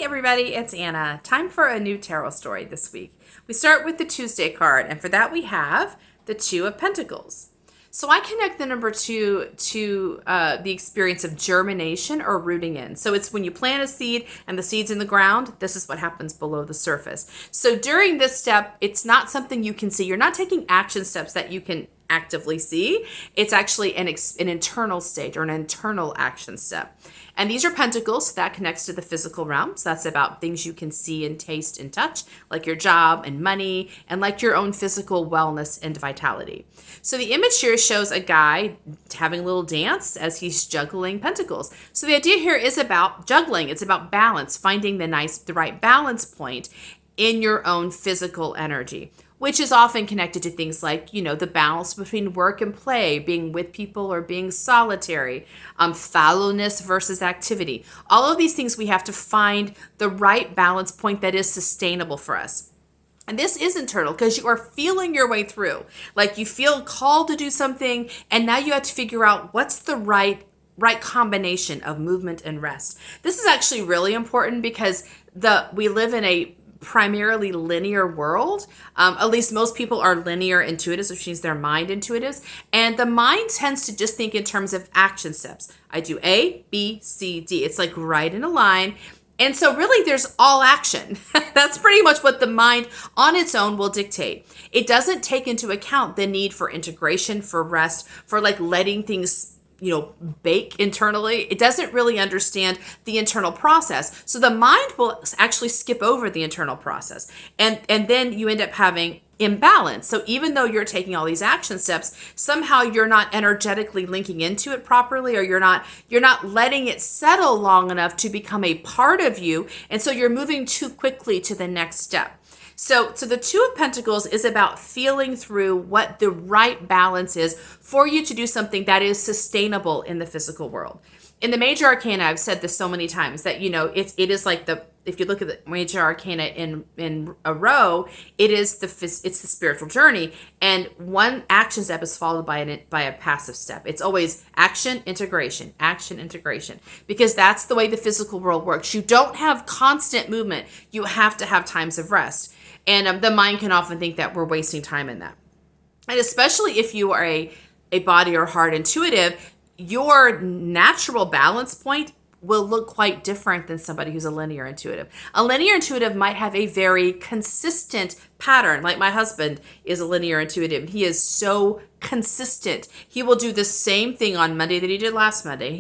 Hi everybody, it's Anna. Time for a new tarot story this week. We start with the Tuesday card, and for that we have the Two of Pentacles. So I connect the number two to the experience of germination or rooting in. So it's when you plant a seed and the seed's in the ground, this is what happens below the surface. So during this step, it's not something you can see. You're not taking action steps that you can actively see. It's actually an internal stage or an internal action step. And these are pentacles, so that connects to the physical realm. So that's about things you can see and taste and touch, like your job and money, and like your own physical wellness and vitality. So the image here shows a guy having a little dance as he's juggling pentacles. So the idea here is about juggling. It's about balance, finding the right balance point in your own physical energy, which is often connected to things like, the balance between work and play, being with people or being solitary, fallowness versus activity. All of these things, we have to find the right balance point that is sustainable for us. And this is internal because you are feeling your way through. Like you feel called to do something, and now you have to figure out what's the right combination of movement and rest. This is actually really important because we live in a primarily linear world. At least most people are linear intuitives, which means they're mind intuitives. And the mind tends to just think in terms of action steps. I do A, B, C, D. It's like right in a line. And so really there's all action. That's pretty much what the mind on its own will dictate. It doesn't take into account the need for integration, for rest, for like letting things bake internally. It doesn't really understand the internal process. So the mind will actually skip over the internal process. And then you end up having imbalance. So even though you're taking all these action steps, somehow you're not energetically linking into it properly, or you're not letting it settle long enough to become a part of you. And so you're moving too quickly to the next step. So the Two of Pentacles is about feeling through what the right balance is for you to do something that is sustainable in the physical world. In the Major Arcana, I've said this so many times that, it is like if you look at the Major Arcana in a row, it's the spiritual journey. And one action step is followed by a passive step. It's always action, integration, because that's the way the physical world works. You don't have constant movement. You have to have times of rest. And the mind can often think that we're wasting time in that. And especially if you are a body or heart intuitive, your natural balance point will look quite different than somebody who's a linear intuitive. A linear intuitive might have a very consistent pattern. Like my husband is a linear intuitive. He is so consistent. He will do the same thing on Monday that he did last Monday.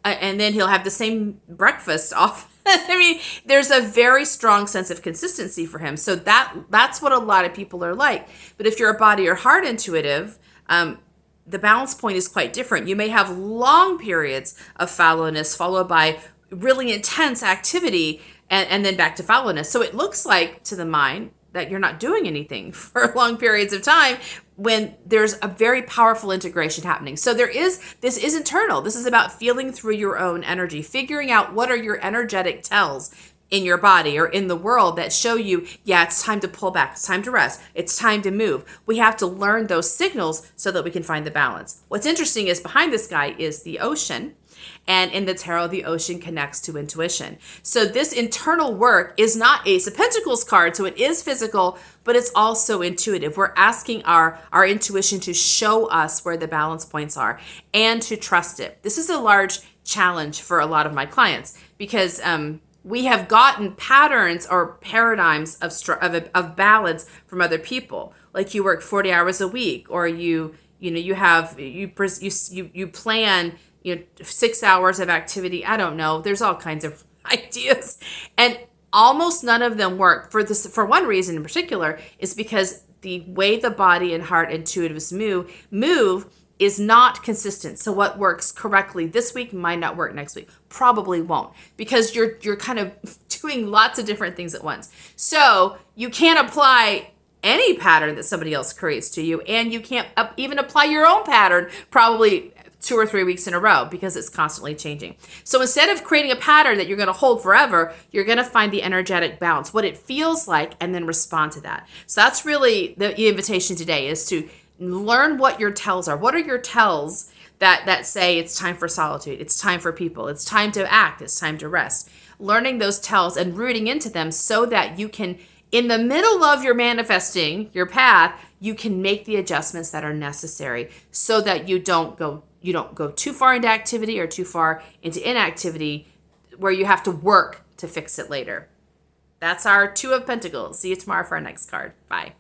And then he'll have the same breakfast off. I mean, there's a very strong sense of consistency for him. So that's what a lot of people are like. But if you're a body or heart intuitive, the balance point is quite different. You may have long periods of fallowness followed by really intense activity and then back to fallowness. So it looks like to the mind that you're not doing anything for long periods of time when there's a very powerful integration happening. So this is internal. This is about feeling through your own energy, figuring out what are your energetic tells in your body or in the world that show you, it's time to pull back, it's time to rest, it's time to move. We have to learn those signals so that we can find the balance. What's interesting is behind this guy is the ocean. And in the tarot, the ocean connects to intuition. So this internal work is not Ace of Pentacles card, so it is physical, but it's also intuitive. We're asking our intuition to show us where the balance points are and to trust it. This is a large challenge for a lot of my clients because we have gotten patterns or paradigms of balance from other people. Like you work 40 hours a week, or you plan 6 hours of activity. I don't know. There's all kinds of ideas, and almost none of them work. For one reason in particular is because the way the body and heart intuitives move is not consistent. So what works correctly this week might not work next week. Probably won't, because you're kind of doing lots of different things at once. So you can't apply any pattern that somebody else creates to you, and you can't even apply your own pattern probably 2 or 3 weeks in a row because it's constantly changing. So instead of creating a pattern that you're going to hold forever, you're going to find the energetic balance, what it feels like, and then respond to that. So that's really the invitation today, is to learn what your tells are. What are your tells that say it's time for solitude, it's time for people, it's time to act, it's time to rest. Learning those tells and rooting into them so that you can, in the middle of your manifesting your path, you can make the adjustments that are necessary so that you don't go too far into activity or too far into inactivity where you have to work to fix it later. That's our Two of Pentacles. See you tomorrow for our next card. Bye.